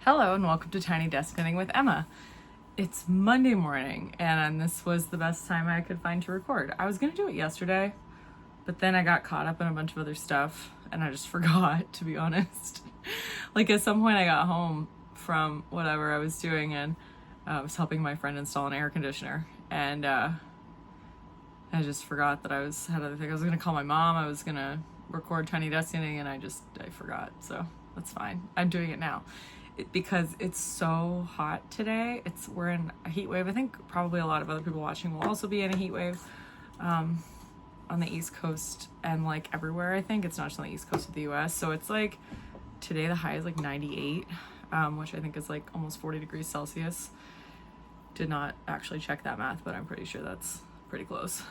Hello and welcome to Tiny Desk Knitting with Emma. It's Monday morning and this was the best time I could find to record. I was gonna do it yesterday, but then I got caught up in a bunch of other stuff and I just forgot, to be honest. Like at some point I got home from whatever I was doing and I was helping my friend install an air conditioner and I just forgot that I had other things. I was gonna call my mom, I was gonna record Tiny Desk Knitting and I forgot, so that's fine. I'm doing it now. Because it's so hot today. We're in a heat wave. I think probably a lot of other people watching will also be in a heat wave on the East Coast and like everywhere. I think it's not just on the East Coast of the US. So it's like today the high is like 98, which I think is like almost 40 degrees Celsius. Did not actually check that math, but I'm pretty sure that's pretty close.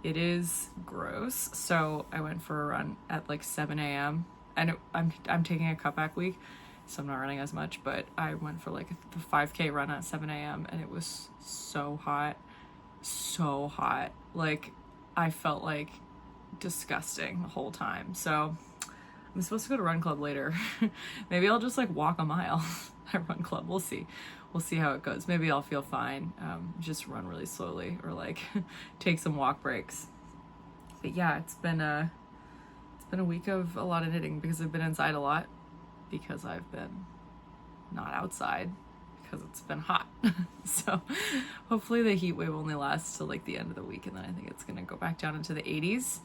It is gross. So I went for a run at like 7 a.m. and I'm taking a cutback week, so I'm not running as much, but I went for like the 5K run at 7 a.m. and it was so hot. Like I felt like disgusting the whole time. So I'm supposed to go to run club later. Maybe I'll just like walk a mile at run club. We'll see how it goes. Maybe I'll feel fine. Just run really slowly or like take some walk breaks. But yeah, it's been a week of a lot of knitting because I've been inside a lot because I've been not outside because it's been hot. So hopefully the heat wave only lasts till like the end of the week and then I think it's gonna go back down into the 80s,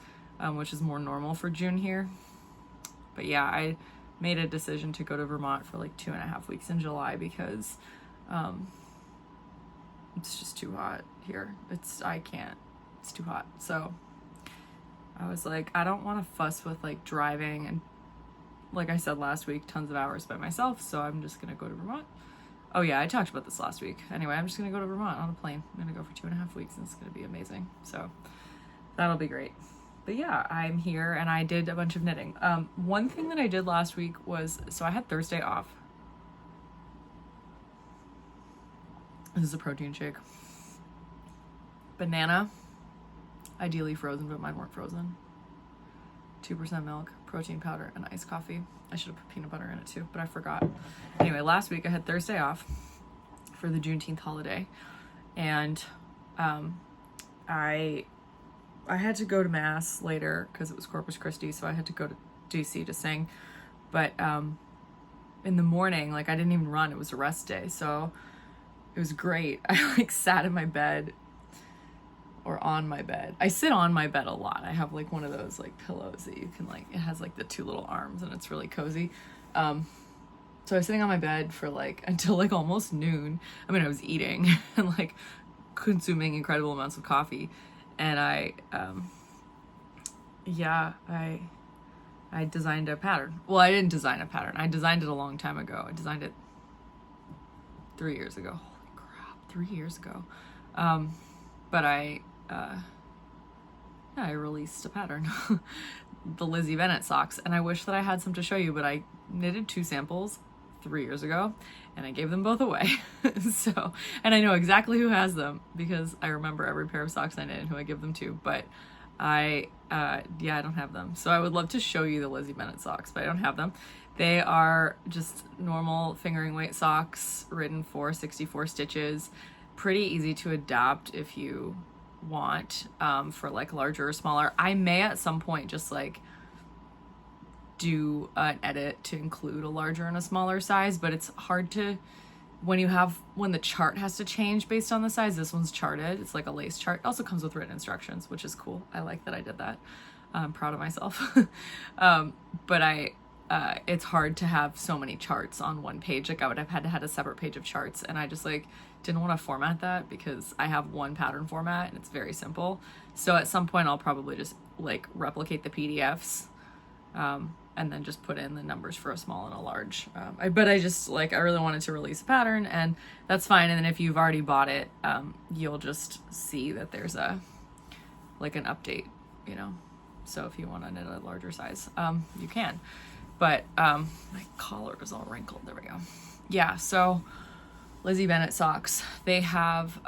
which is more normal for June here. But yeah, I made a decision to go to Vermont for like 2.5 weeks in July because it's just too hot here. It's too hot. So I was like, I don't want to fuss with like driving and like I said last week, tons of hours by myself. So I'm just going to go to Vermont. Oh yeah, I talked about this last week. Anyway, I'm just going to go to Vermont on a plane. I'm going to go for 2.5 weeks and it's going to be amazing. So that'll be great. But yeah, I'm here and I did a bunch of knitting. One thing that I did last week was, so I had Thursday off. This is a protein shake. Banana. Ideally frozen, but mine weren't frozen. 2% milk, protein powder, and iced coffee. I should have put peanut butter in it too, but I forgot. Anyway, last week I had Thursday off for the Juneteenth holiday, and I had to go to mass later because it was Corpus Christi, so I had to go to DC to sing. But in the morning, like I didn't even run; it was a rest day, so it was great. I like sat in my bed. Or on my bed. I sit on my bed a lot. I have like one of those like pillows that you can like, it has like the two little arms and it's really cozy. So I was sitting on my bed for like until like almost noon. I mean, I was eating and like consuming incredible amounts of coffee. And I designed a pattern. Well, I didn't design a pattern. I designed it a long time ago. I designed it 3 years ago. Holy crap, 3 years ago. But I released a pattern, the Lizzie Bennett socks, and I wish that I had some to show you, but I knitted 2 samples 3 years ago and I gave them both away. So, and I know exactly who has them because I remember every pair of socks I knit and who I give them to, but I don't have them. So I would love to show you the Lizzie Bennett socks, but I don't have them. They are just normal fingering weight socks written for 64 stitches. Pretty easy to adapt if you want for like larger or smaller. I may at some point just like do an edit to include a larger and a smaller size, but it's hard to when the chart has to change based on the size. This one's charted. It's like a lace chart. It also comes with written instructions, which is cool. I like that I did that. I'm proud of myself. But it's hard to have so many charts on one page. Like I would have had a separate page of charts and I just like didn't want to format that because I have one pattern format and it's very simple. So at some point I'll probably just like replicate the PDFs and then just put in the numbers for a small and a large. But I really wanted to release a pattern and that's fine. And then if you've already bought it, you'll just see that there's an update, you know. So if you want to knit a larger size, you can. But my collar is all wrinkled. There we go. Yeah, so Lizzie Bennett socks. They have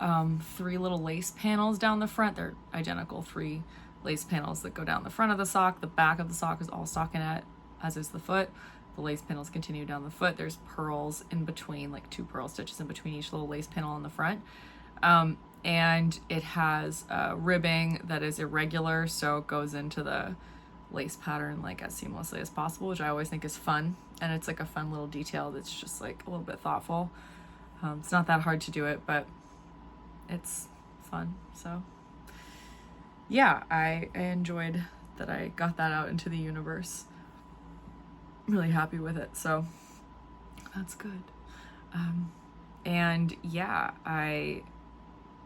3 little lace panels down the front. They're identical 3 lace panels that go down the front of the sock. The back of the sock is all stockinette, as is the foot. the lace panels continue down the foot. There's pearls in between, like 2 pearl stitches in between each little lace panel on the front. And it has ribbing that is irregular, so it goes into the lace pattern like as seamlessly as possible, which I always think is fun. And it's like a fun little detail that's just like a little bit thoughtful. It's not that hard to do it, but it's fun. So yeah, I enjoyed that I got that out into the universe. I'm really happy with it, so that's good. And yeah,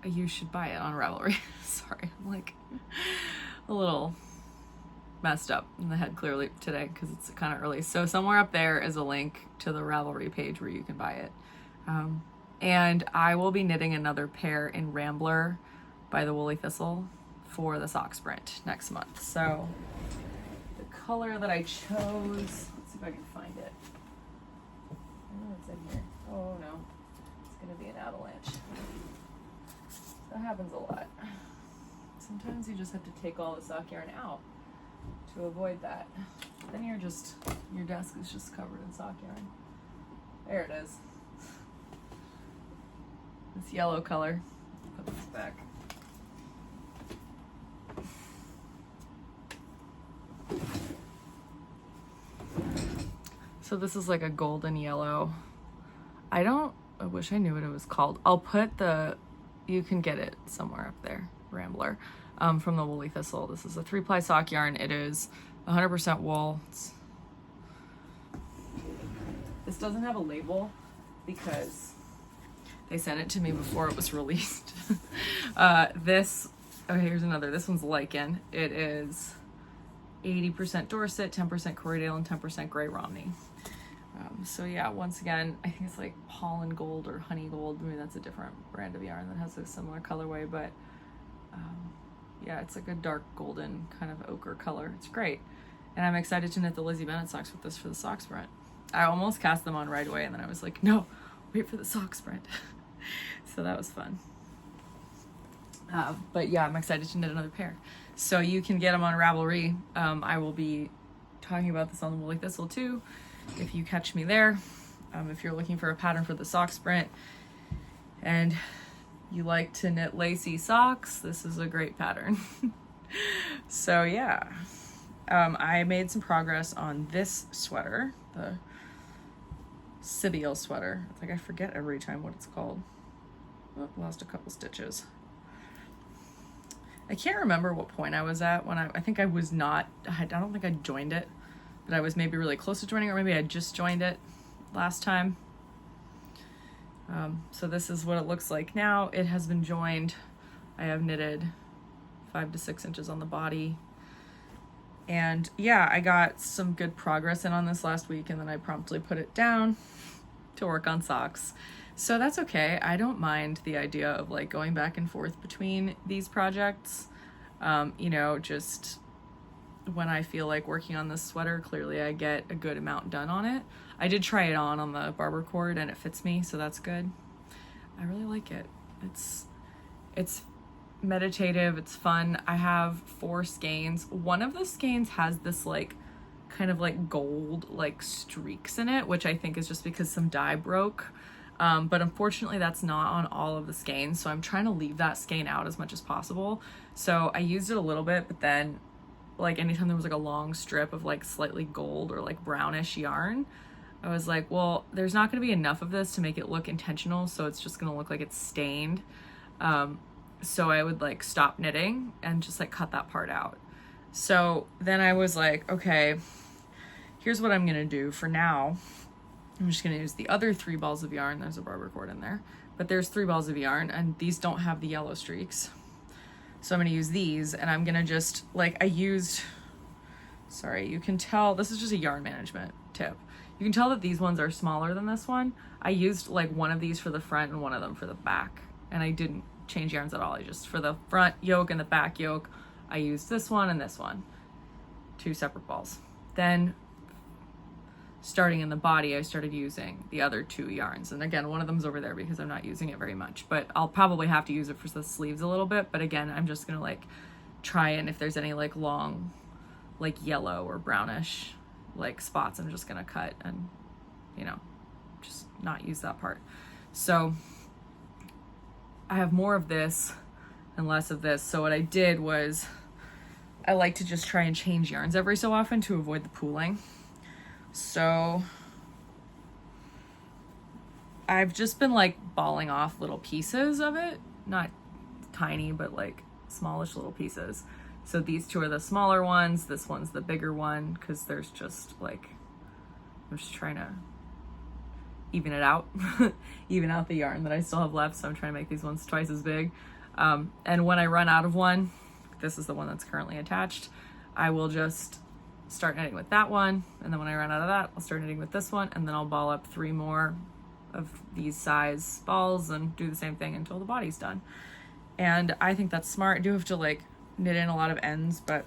you should buy it on Ravelry. Sorry, I'm like a little messed up in the head clearly today because it's kind of early. So somewhere up there is a link to the Ravelry page where you can buy it. And I will be knitting another pair in Rambler by the Woolly Thistle for the sock sprint next month. So the color that I chose, let's see if I can find it. I know it's in here. Oh no, it's gonna be an avalanche. That happens a lot. Sometimes you just have to take all the sock yarn out to avoid that. Then your desk is just covered in sock yarn. There it is. This yellow color. Put this back. So this is like a golden yellow. I wish I knew what it was called. I'll put you can get it somewhere up there, Rambler, from the Woolly Thistle. This is a 3-ply sock yarn. It is 100% wool. This doesn't have a label because they sent it to me before it was released. Here's another. This one's lichen. It is 80% Dorset, 10% Corriedale, and 10% Grey Romney. So yeah, once again, I think it's like pollen gold or honey gold. I mean, that's a different brand of yarn that has a similar colorway, but yeah, it's like a dark golden kind of ochre color. It's great. And I'm excited to knit the Lizzie Bennett socks with this for the sock sprint. I almost cast them on right away, and then I was like, no, wait for the sock sprint. So that was fun. But yeah, I'm excited to knit another pair. So you can get them on Ravelry. I will be talking about this on the Woolly Thistle too, if you catch me there. If you're looking for a pattern for the sock sprint and you like to knit lacy socks, this is a great pattern. So yeah, I made some progress on this sweater, the Civial Sweater. It's like I forget every time what it's called. Oh, lost a couple stitches. I can't remember what point I was at when I think I was not, I don't think I joined it, but I was maybe really close to joining it, or maybe I just joined it last time. So this is what it looks like now. It has been joined. I have knitted 5 to 6 inches on the body. And yeah, I got some good progress in on this last week, and then I promptly put it down to work on socks. So that's okay. I don't mind the idea of like going back and forth between these projects. You know, just when I feel like working on this sweater, clearly I get a good amount done on it. I did try it on the barber cord and it fits me, so that's good. I really like it. It's meditative, it's fun. I have 4 skeins. One of the skeins has this like kind of like gold like streaks in it, which I think is just because some dye broke. But unfortunately that's not on all of the skeins, so I'm trying to leave that skein out as much as possible. So I used it a little bit, but then like anytime there was like a long strip of like slightly gold or like brownish yarn, I was like, well, there's not going to be enough of this to make it look intentional, so it's just going to look like it's stained. So I would like stop knitting and just like cut that part out. So then I was like, okay, here's what I'm going to do for now. I'm just going to use the other 3 balls of yarn. There's a barber cord in there, but there's 3 balls of yarn and these don't have the yellow streaks. So I'm going to use these, and I'm going to just like, sorry, you can tell, this is just a yarn management tip. You can tell that these ones are smaller than this one. I used like one of these for the front and one of them for the back, and I didn't change yarns at all. I just, for the front yoke and the back yoke, I used this one and this one, 2 separate balls. Then starting in the body, I started using the other 2 yarns. And again, one of them's over there because I'm not using it very much, but I'll probably have to use it for the sleeves a little bit. But again, I'm just gonna like try and if there's any like long, like yellow or brownish, like spots I'm just gonna cut and, you know, just not use that part. So I have more of this and less of this. So what I did was I like to just try and change yarns every so often to avoid the pooling. So I've just been like balling off little pieces of it, not tiny, but like smallish little pieces. So these two are the smaller ones. This one's the bigger one because there's just like, I'm just trying to even it out, even out the yarn that I still have left. So I'm trying to make these ones twice as big. And when I run out of one, this is the one that's currently attached, I will just start knitting with that one. And then when I run out of that, I'll start knitting with this one. And then I'll ball up 3 more of these size balls and do the same thing until the body's done. And I think that's smart. I do have to like knit in a lot of ends, but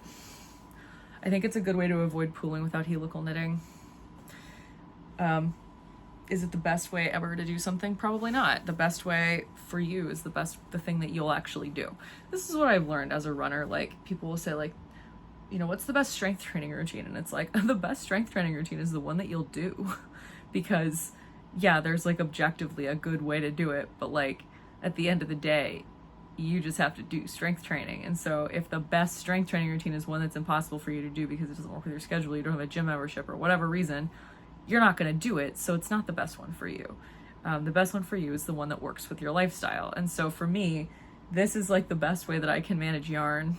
I think it's a good way to avoid pooling without helical knitting. Is it the best way ever to do something? Probably not. The best way for you is the thing that you'll actually do. This is what I've learned as a runner. Like, people will say, like, you know, what's the best strength training routine? And it's like, the best strength training routine is the one that you'll do. Because, yeah, there's like objectively a good way to do it, but like at the end of the day, you just have to do strength training. And so if the best strength training routine is one that's impossible for you to do because it doesn't work with your schedule, you don't have a gym membership or whatever reason, you're not going to do it. So it's not the best one for you. The best one for you is the one that works with your lifestyle. And so for me, this is like the best way that I can manage yarn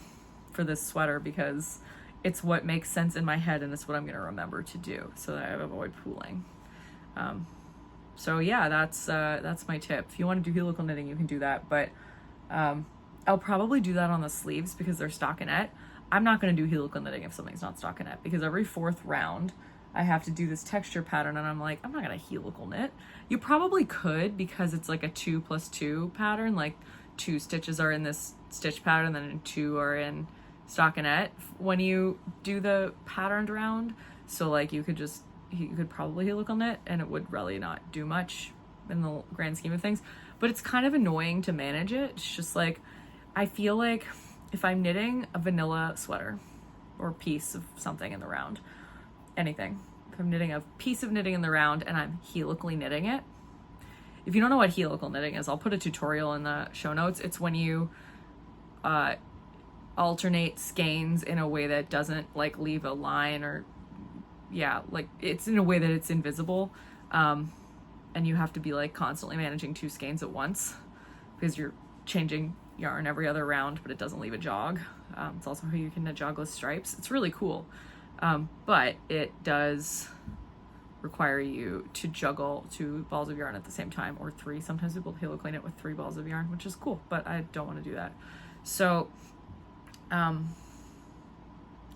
for this sweater because it's what makes sense in my head and it's what I'm going to remember to do so that I avoid pooling. So yeah, that's my tip. If you want to do helical knitting, you can do that, but I'll probably do that on the sleeves because they're stockinette. I'm not going to do helical knitting if something's not stockinette because every 4th round I have to do this texture pattern and I'm like, I'm not going to helical knit. You probably could because it's like a 2+2 pattern, like 2 stitches are in this stitch pattern, then 2 are in stockinette when you do the patterned round. So like you could probably helical knit and it would really not do much in the grand scheme of things, but it's kind of annoying to manage it. It's just like, I feel like if I'm knitting a vanilla sweater or piece of something in the round, anything, if I'm knitting a piece of knitting in the round and I'm helically knitting it, if you don't know what helical knitting is, I'll put a tutorial in the show notes. It's when you alternate skeins in a way that doesn't like leave a line or like it's in a way that it's invisible, and you have to be like constantly managing 2 skeins at once because you're changing yarn every other round, but it doesn't leave a jog. It's also how you can knit jogless stripes. It's really cool, but it does require you to juggle 2 balls of yarn at the same time, or 3. Sometimes people helically knit with 3 balls of yarn, which is cool, but I don't want to do that. So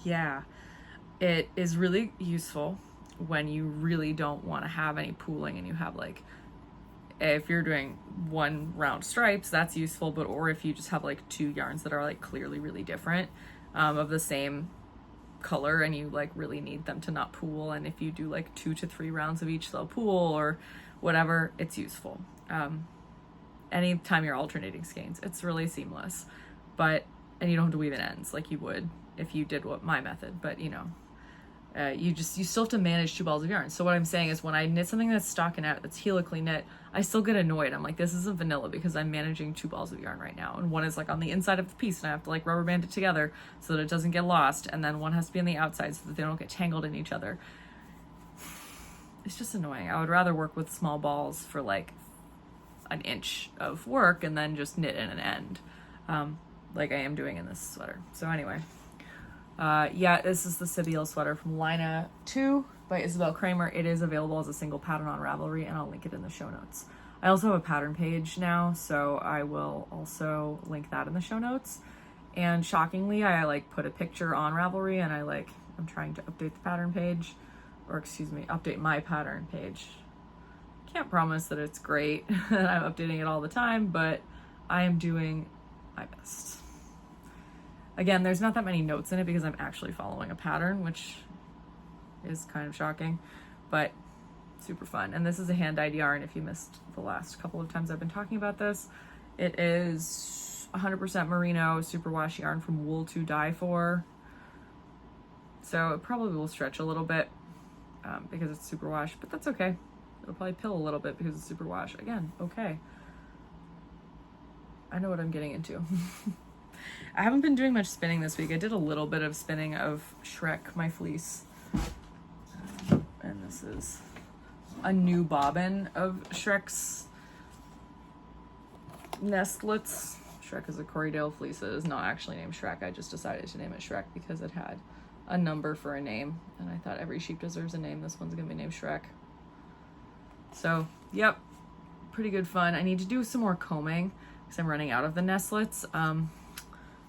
yeah, it is really useful when you really don't want to have any pooling and you have like, if you're doing 1 round stripes, that's useful, but or if you just have like 2 yarns that are like clearly really different, of the same color, and you like really need them to not pool, and if you do like 2 to 3 rounds of each, they'll pool or whatever, it's useful. Anytime you're alternating skeins, it's really seamless, and you don't have to weave in ends like you would if you did my method, but you know, you still have to manage 2 balls of yarn. So what I'm saying is when I knit something that's stockinette, that's helically knit, I still get annoyed. I'm like, this isn't vanilla because I'm managing 2 balls of yarn right now. And one is like on the inside of the piece and I have to like rubber band it together so that it doesn't get lost. And then one has to be on the outside so that they don't get tangled in each other. It's just annoying. I would rather work with small balls for like an inch of work and then just knit in an end, like I am doing in this sweater. So anyway. Yeah, this is the Civial Sweater from Lina 2 by Isabel Kramer. It is available as a single pattern on Ravelry, and I'll link it in the show notes. I also have a pattern page now, so I will also link that in the show notes. And shockingly, I like put a picture on Ravelry, and I'm trying to update the pattern page, or excuse me, update my pattern page. Can't promise that it's great, and I'm updating it all the time, but I am doing my best. Again, there's not that many notes in it because I'm actually following a pattern, which is kind of shocking, but super fun. And this is a hand-dyed yarn if you missed the last couple of times I've been talking about this. It is 100% merino superwash yarn from Wool to Dye For. So it probably will stretch a little bit, because it's superwash, but that's okay. It'll probably pill a little bit because it's superwash. Again, okay. I know what I'm getting into. I haven't been doing much spinning this week. I did a little bit of spinning of Shrek, my fleece. And this is a new bobbin of Shrek's nestlets. Shrek is a Corriedale fleece. It is not actually named Shrek. I just decided to name it Shrek because it had a number for a name. And I thought every sheep deserves a name. This one's going to be named Shrek. So, yep. Pretty good fun. I need to do some more combing because I'm running out of the nestlets.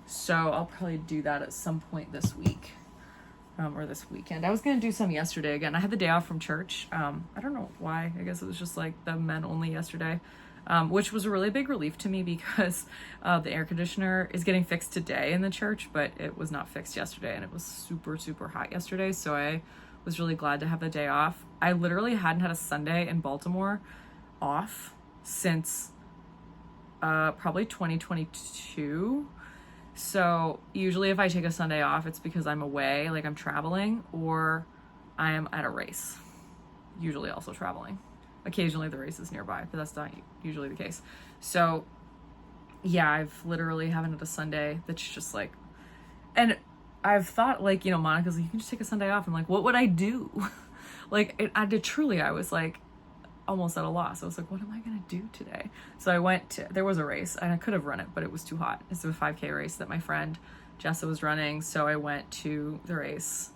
So I'll probably do that at some point this week. Or this weekend. I was going to do some yesterday again. I had the day off from church. I don't know why. I guess it was just like the men only yesterday. Which was a really big relief to me because the air conditioner is getting fixed today in the church, but it was not fixed yesterday, and it was super, super hot yesterday, so I was really glad to have the day off. I literally hadn't had a Sunday in Baltimore off since probably 2022. So usually if I take a Sunday off, it's because I'm away, like I'm traveling, or I am at a race. Usually also traveling. Occasionally the race is nearby, but that's not usually the case. So yeah, I've literally haven't had a Sunday that's just like, and I've thought like, you know, Monica's like, you can just take a Sunday off. I'm like, what would I do? Like I was like almost at a loss. I was like, what am I going to do today? So I went to, there was a race and I could have run it, but it was too hot. It's a 5K race that my friend Jessa was running. So I went to the race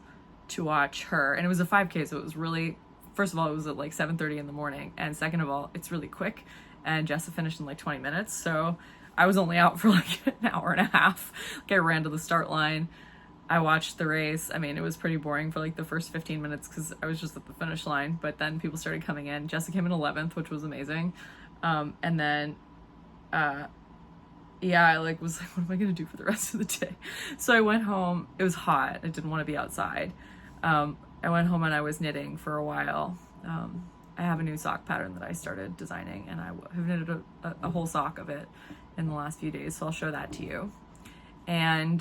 to watch her, and it was a 5K. So it was really, first of all, it was at like 7:30 in the morning. And second of all, it's really quick. And Jessa finished in like 20 minutes. So I was only out for like an hour and a half. Like I ran to the start line. I watched the race. I mean, it was pretty boring for like the first 15 minutes because I was just at the finish line. But then people started coming in. Jessa came in 11th, which was amazing. And then, yeah, I like was like, what am I going to do for the rest of the day? So I went home. It was hot. I didn't want to be outside. I went home and I was knitting for a while. I have a new sock pattern that I started designing, and I have knitted a whole sock of it in the last few days. So I'll show that to you. And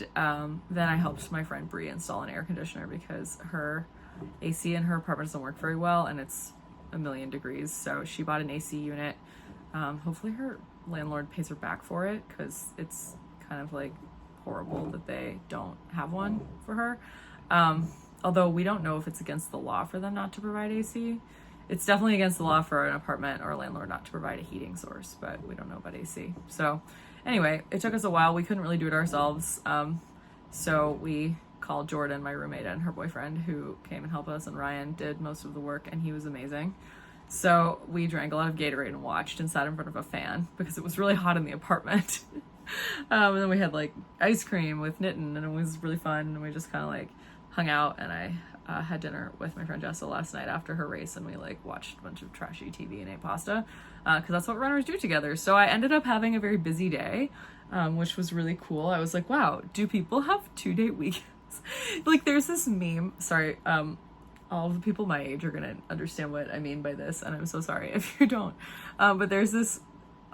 then I helped my friend Bree install an air conditioner because her AC in her apartment doesn't work very well, and it's 1,000,000 degrees. So she bought an AC unit. Hopefully her landlord pays her back for it because it's kind of like horrible that they don't have one for her. Although we don't know if it's against the law for them not to provide AC. It's definitely against the law for an apartment or a landlord not to provide a heating source, but we don't know about AC. So anyway, it took us a while. We couldn't really do it ourselves. So we called Jordan, my roommate, and her boyfriend, who came and helped us, and Ryan did most of the work, and he was amazing. So we drank a lot of Gatorade and watched and sat in front of a fan because it was really hot in the apartment. And then we had like ice cream with Knittin', and it was really fun. And we just kind of like hung out, and I had dinner with my friend Jessa last night after her race, and we like watched a bunch of trashy TV and ate pasta because that's what runners do together. So I ended up having a very busy day, which was really cool. I was like, wow, do people have 2-day weekends? Like there's this meme, sorry, all of the people my age are gonna understand what I mean by this, and I'm so sorry if you don't, but there's this,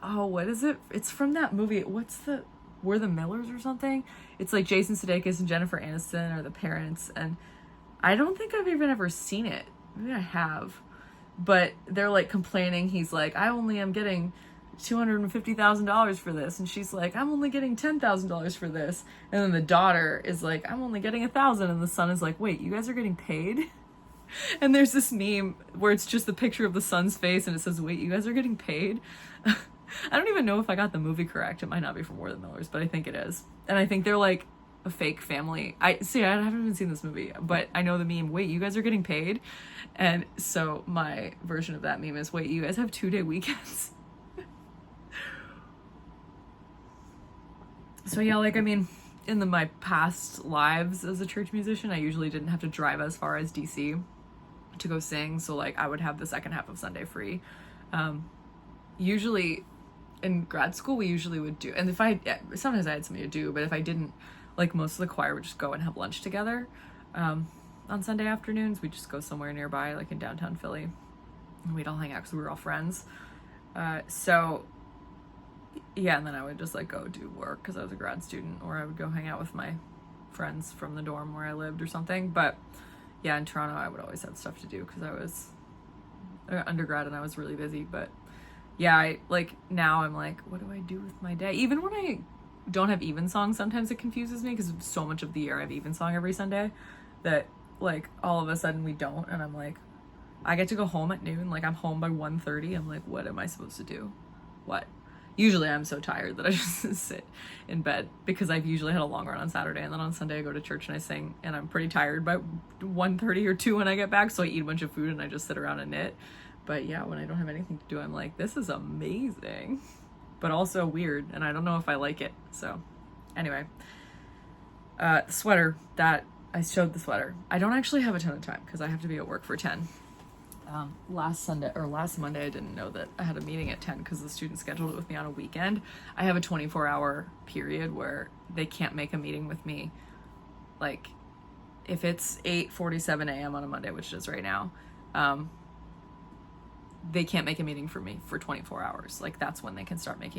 oh, what is it? It's from that movie. We're the Millers or something. It's like Jason Sudeikis and Jennifer Aniston are the parents, and I don't think I've even ever seen it. Maybe I have, but they're like complaining. He's like, I only am getting $250,000 for this, and she's like, I'm only getting $10,000 for this, and then the daughter is like, I'm only getting 1,000, and the son is like, wait, you guys are getting paid? And there's this meme where it's just the picture of the son's face, and it says, wait, you guys are getting paid? I don't even know if I got the movie correct. It might not be from More Than Millers, but I think it is. And I think they're like a fake family. I haven't even seen this movie, but I know the meme, wait, you guys are getting paid? And so my version of that meme is, wait, you guys have 2-day weekends? So yeah, like, I mean, in my past lives as a church musician, I usually didn't have to drive as far as DC to go sing. So like I would have the second half of Sunday free. Usually in grad school, we usually would do, and sometimes I had something to do, but if I didn't, like most of the choir would just go and have lunch together. On Sunday afternoons, we'd just go somewhere nearby, like in downtown Philly, and we'd all hang out because we were all friends. So yeah, and then I would just like go do work because I was a grad student, or I would go hang out with my friends from the dorm where I lived or something. But yeah, in Toronto, I would always have stuff to do because I was undergrad and I was really busy. But yeah, I like now I'm like, what do I do with my day? Even when I don't have evensong, sometimes it confuses me because so much of the year I have evensong every Sunday that like all of a sudden we don't, and I'm like, I get to go home at noon, like I'm home by 1:30. I'm like, what am I supposed to do? What? Usually I'm so tired that I just sit in bed because I've usually had a long run on Saturday, and then on Sunday I go to church and I sing, and I'm pretty tired by 1:30 or 2 when I get back, so I eat a bunch of food and I just sit around and knit. But yeah, when I don't have anything to do, I'm like, this is amazing, but also weird, and I don't know if I like it. So anyway, the sweater that I showed the sweater. I don't actually have a ton of time because I have to be at work for 10. Last Monday, I didn't know that I had a meeting at 10 because the student scheduled it with me on a weekend. I have a 24-hour period where they can't make a meeting with me. Like, if it's 8:47 a.m. on a Monday, which it is right now, they can't make a meeting for me for 24 hours. Like, that's when they can start make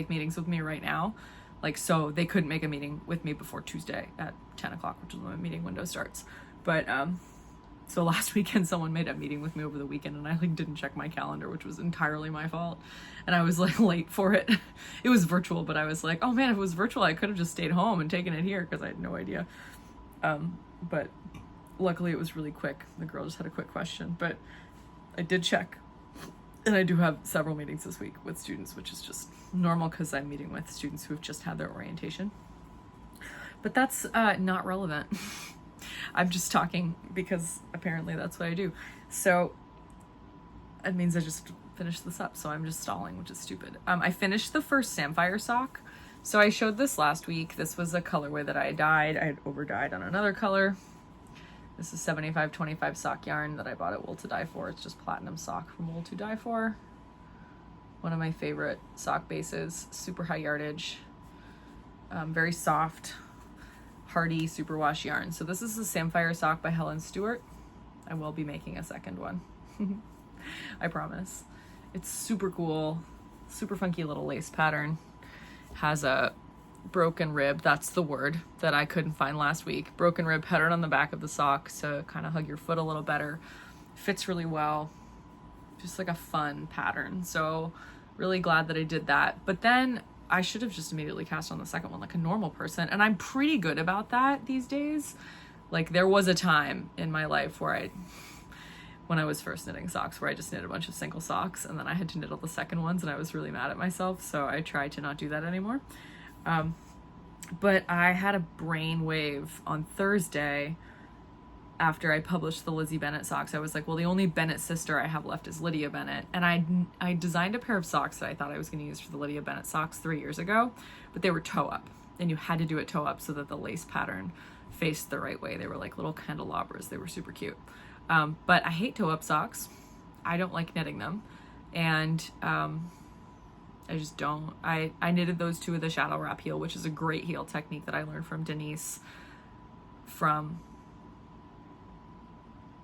meetings with me right now. Like, so they couldn't make a meeting with me before Tuesday at 10 o'clock, which is when my meeting window starts. But, so last weekend someone made a meeting with me over the weekend and I like didn't check my calendar, which was entirely my fault. And I was like late for it. It was virtual, but I was like, oh man, if it was virtual, I could have just stayed home and taken it here because I had no idea. But luckily it was really quick. The girl just had a quick question, but I did check. And I do have several meetings this week with students, which is just normal because I'm meeting with students who have just had their orientation. But that's not relevant. I'm just talking because apparently that's what I do. So it means I just finished this up. So I'm just stalling, which is stupid. I finished the first Sapphire Sock. So I showed this last week. This was a colorway that I had dyed. I had over dyed on another color. This is 75/25 sock yarn that I bought at Wool to Die For. It's just platinum sock from Wool to Die For. One of my favorite sock bases. Super high yardage. Very soft, hardy superwash yarn. So this is the Sapphire Sock by Helen Stewart. I will be making a second one. I promise. It's super cool, super funky little lace pattern. Has a broken rib, that's the word that I couldn't find last week. Broken rib pattern on the back of the sock to kind of hug your foot a little better. Fits really well. Just like a fun pattern. So really glad that I did that. But then I should have just immediately cast on the second one like a normal person. And I'm pretty good about that these days. Like there was a time in my life where when I was first knitting socks, where I just knit a bunch of single socks and then I had to knit all the second ones and I was really mad at myself. So I try to not do that anymore. But I had a brain wave on Thursday after I published the Lizzie Bennett socks. I was like, well, the only Bennett sister I have left is Lydia Bennett. And I designed a pair of socks that I thought I was going to use for the Lydia Bennett socks 3 years ago, but they were toe up and you had to do it toe up so that the lace pattern faced the right way. They were like little candelabras. They were super cute. But I hate toe up socks. I don't like knitting them. And, I just don't. I knitted those two with a shadow wrap heel, which is a great heel technique that I learned from Denise from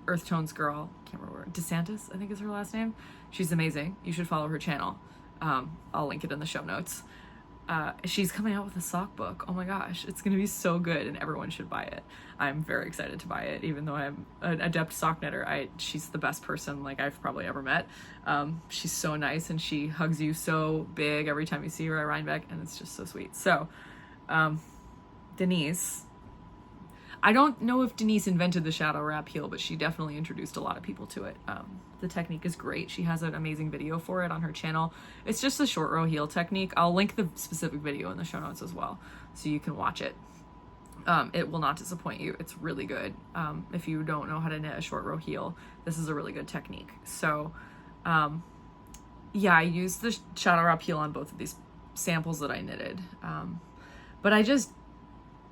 Earth Tones Girl. Can't remember. DeSantis, I think is her last name. She's amazing. You should follow her channel. I'll link it in the show notes. She's coming out with a sock book. Oh my gosh, it's gonna be so good and everyone should buy it. I'm very excited to buy it, even though I'm an adept sock knitter. She's the best person like I've probably ever met. She's so nice and she hugs you so big every time you see her at Rhinebeck, and it's just so sweet. So Denise, I don't know if Denise invented the shadow wrap heel, but she definitely introduced a lot of people to it. The technique is great. She has an amazing video for it on her channel. It's just a short row heel technique. I'll link the specific video in the show notes as well, so you can watch it. It will not disappoint you. It's really good. If you don't know how to knit a short row heel, this is a really good technique. So yeah, I used the shadow wrap heel on both of these samples that I knitted. But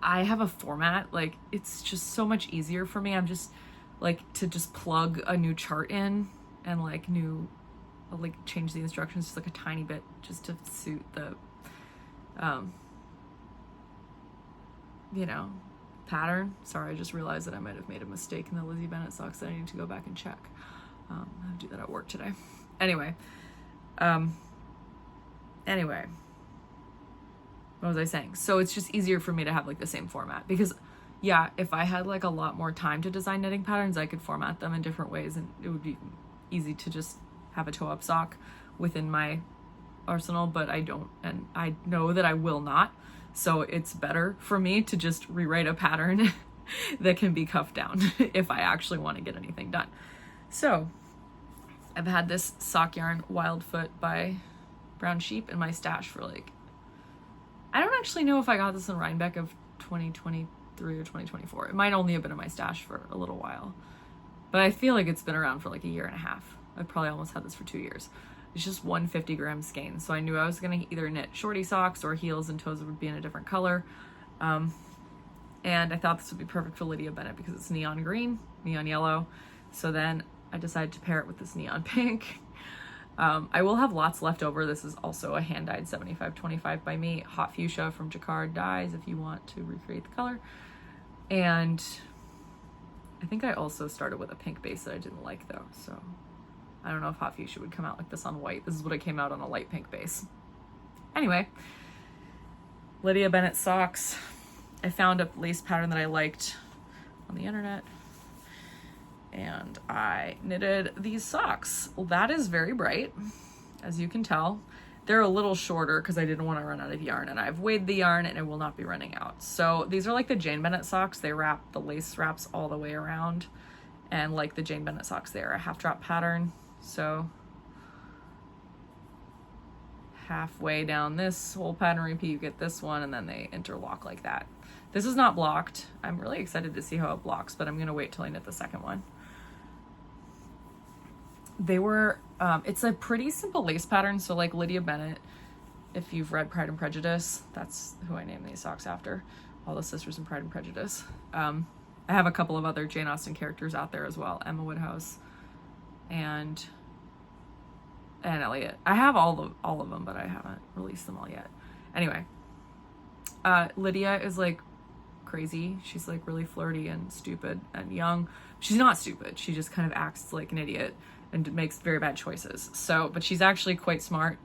I have a format, like it's just so much easier for me. I'm just like to just plug a new chart in and like change the instructions just like a tiny bit just to suit the pattern. Sorry, I just realized that I might have made a mistake in the Lizzie Bennett socks that I need to go back and check. I'll do that at work today. Anyway, what was I saying? So it's just easier for me to have like the same format because yeah, if I had like a lot more time to design knitting patterns, I could format them in different ways, and it would be easy to just have a toe-up sock within my arsenal, but I don't, and I know that I will not. So it's better for me to just rewrite a pattern that can be cuffed down if I actually want to get anything done. So I've had this sock yarn Wildfoot by Brown Sheep in my stash for like, I don't actually know if I got this in Rhinebeck of 2023 or 2024. It might only have been in my stash for a little while, but I feel like it's been around for like a year and a half. I probably almost had this for 2 years. It's just 150 gram skein. So I knew I was going to either knit shorty socks or heels and toes would be in a different color. And I thought this would be perfect for Lydia Bennett because it's neon green, neon yellow. So then I decided to pair it with this neon pink. I will have lots left over. This is also a hand-dyed 75/25 by me. Hot fuchsia from Jacquard dyes if you want to recreate the color. And I think I also started with a pink base that I didn't like though. So I don't know if hot fuchsia would come out like this on white. This is what it came out on a light pink base. Anyway, Lydia Bennett socks. I found a lace pattern that I liked on the internet, and I knitted these socks. Well, that is very bright, as you can tell. They're a little shorter because I didn't want to run out of yarn, and I've weighed the yarn and it will not be running out. So these are like the Jane Bennett socks. They wrap, the lace wraps all the way around, and like the Jane Bennett socks, they're a half drop pattern. So halfway down this whole pattern repeat, you get this one, and then they interlock like that. This is not blocked. I'm really excited to see how it blocks, but I'm gonna wait till I knit the second one. They were, it's a pretty simple lace pattern. So like Lydia Bennett, if you've read Pride and Prejudice, that's who I named these socks after, all the sisters in Pride and Prejudice. I have a couple of other Jane Austen characters out there as well, Emma Woodhouse and Elliot. I have all of them, but I haven't released them all yet. Anyway, Lydia is like crazy. She's like really flirty and stupid and young. She's not stupid. She just kind of acts like an idiot and makes very bad choices. So, but she's actually quite smart.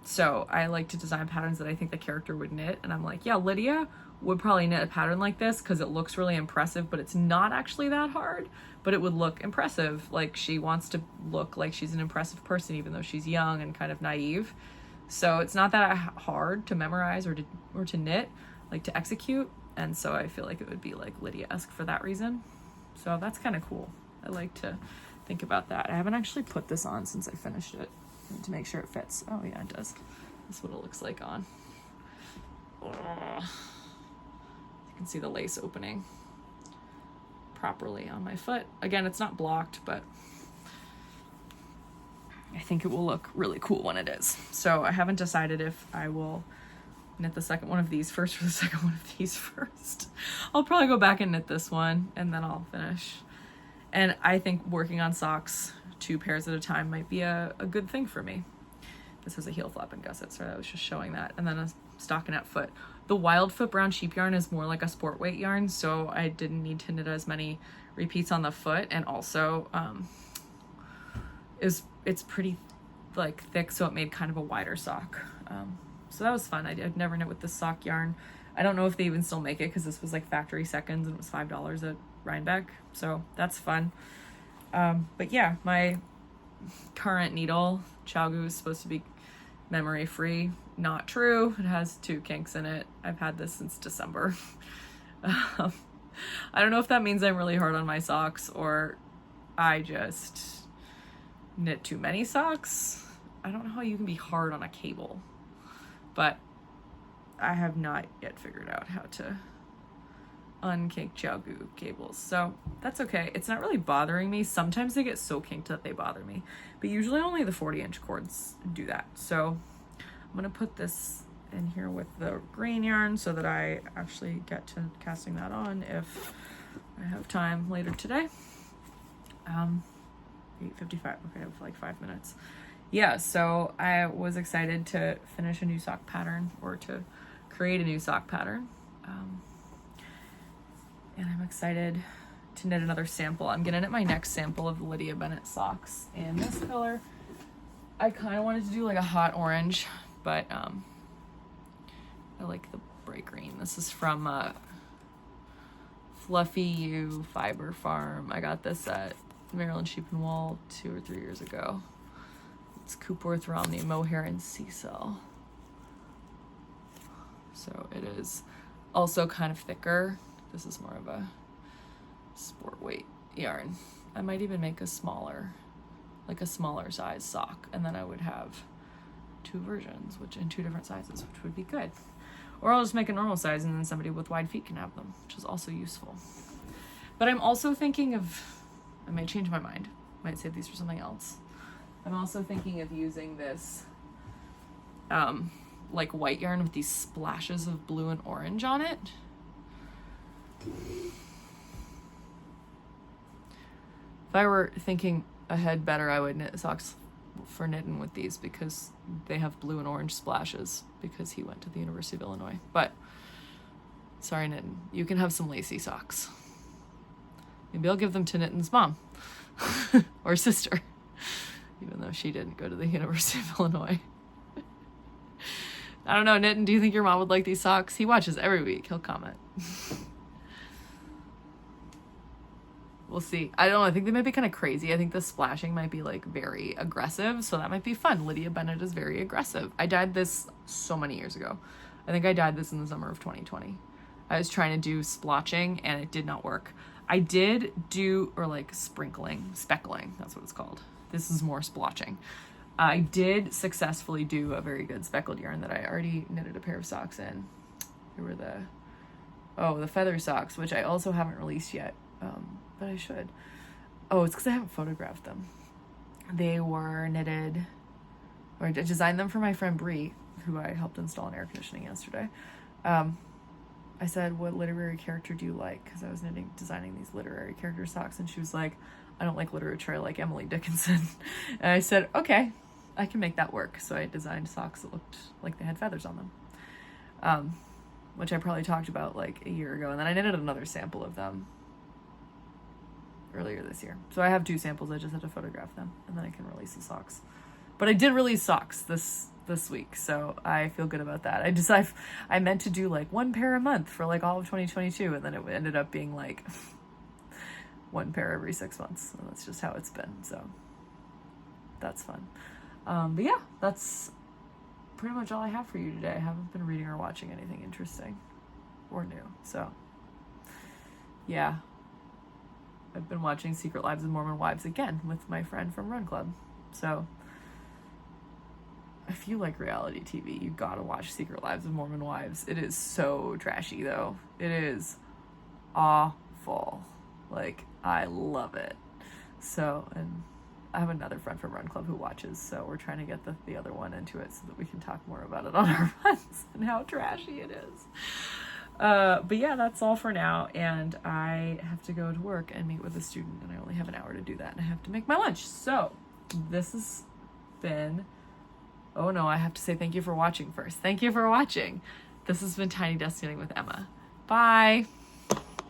So I like to design patterns that I think the character would knit. And I'm like, yeah, Lydia would probably knit a pattern like this because it looks really impressive, but it's not actually that hard, but it would look impressive. Like she wants to look like she's an impressive person, even though she's young and kind of naive. So it's not that hard to memorize or to knit, like to execute. And so I feel like it would be like Lydia-esque for that reason. So that's kind of cool. I like to think about that. I haven't actually put this on since I finished it to make sure it fits. Oh yeah, it does. That's what it looks like on. You can see the lace opening properly on my foot. Again, it's not blocked, but I think it will look really cool when it is. So I haven't decided if I will knit the second one of these first or the second one of these first. I'll probably go back and knit this one and then I'll finish. And I think working on socks 2 pairs at a time might be a good thing for me. This has a heel flap and gusset, so I was just showing that. And then a stockinette foot. The Wildfoot Brown Sheep yarn is more like a sport weight yarn, so I didn't need to knit as many repeats on the foot. And also it's pretty like thick, so it made kind of a wider sock. So that was fun. I'd never knit with this sock yarn. I don't know if they even still make it because this was like factory seconds and it was $5 at Rhinebeck, so that's fun. But yeah, my current needle, Chalgu, is supposed to be memory free. Not true. It has 2 kinks in it. I've had this since December. I don't know if that means I'm really hard on my socks or I just knit too many socks. I don't know how you can be hard on a cable, but I have not yet figured out how to unkink Chalgu cables, so that's okay. It's not really bothering me. Sometimes they get so kinked that they bother me, but usually only the 40-inch cords do that. So I'm gonna put this in here with the green yarn so that I actually get to casting that on if I have time later today. 8:55. Okay, I have like 5 minutes. Yeah, so I was excited to finish a new sock pattern, or to create a new sock pattern. And I'm excited to knit another sample. I'm gonna knit my next sample of Lydia Bennett socks in this color. I kind of wanted to do like a hot orange, but I like the bright green. This is from Fluffy You Fiber Farm. I got this at Maryland Sheep and Wool 2 or 3 years ago. It's Coopworth, Romney, Mohair, and Cecil. So it is also kind of thicker. This is more of a sport weight yarn. I might even make a smaller size sock, and then I would have 2 versions, which in 2 different sizes, which would be good. Or I'll just make a normal size and then somebody with wide feet can have them, which is also useful. But I'm also thinking of, I might change my mind, might save these for something else. I'm also thinking of using this like white yarn with these splashes of blue and orange on it. If I were thinking ahead better, I would knit socks for knitting with these because they have blue and orange splashes because he went to the University of Illinois. But sorry, Knittin', you can have some lacy socks. Maybe I'll give them to Knittin's mom or sister, even though she didn't go to the University of Illinois. I don't know, Knittin', do you think your mom would like these socks? He watches every week. He'll comment. We'll see. I don't know. I think they might be kind of crazy. I think the splashing might be like very aggressive. So that might be fun. Lydia Bennett is very aggressive. I dyed this so many years ago. I think I dyed this in the summer of 2020. I was trying to do splotching and it did not work. I did do, or like sprinkling, speckling. That's what it's called. This is more splotching. I did successfully do a very good speckled yarn that I already knitted a pair of socks in. They were the feather socks, which I also haven't released yet. But I should. Oh, it's because I haven't photographed them. They were knitted, or I designed them for my friend Bree, who I helped install an air conditioning yesterday. I said, what literary character do you like? Because I was designing these literary character socks, and she was like, I don't like literature, I like Emily Dickinson. And I said, okay, I can make that work. So I designed socks that looked like they had feathers on them, which I probably talked about like a year ago. And then I knitted another sample of them earlier this year. So I have 2 samples. I just had to photograph them and then I can release the socks. But I did release socks this week, so I feel good about that. I meant to do like 1 pair a month for like all of 2022, and then it ended up being like 1 pair every 6 months. And that's just how it's been. So that's fun. But yeah, that's pretty much all I have for you today. I haven't been reading or watching anything interesting or new. So yeah. I've been watching Secret Lives of Mormon Wives again with my friend from Run Club. So if you like reality TV, you gotta watch Secret Lives of Mormon Wives. It is so trashy though. It is awful. Like, I love it. So, and I have another friend from Run Club who watches, so we're trying to get the other one into it so that we can talk more about it on our runs and how trashy it is. But yeah, that's all for now, and I have to go to work and meet with a student, and I only have an hour to do that, and I have to make my lunch. So this has been, oh no, I have to say thank you for watching first. Thank you for watching. This has been Tiny Desk Knitting with Emma. Bye.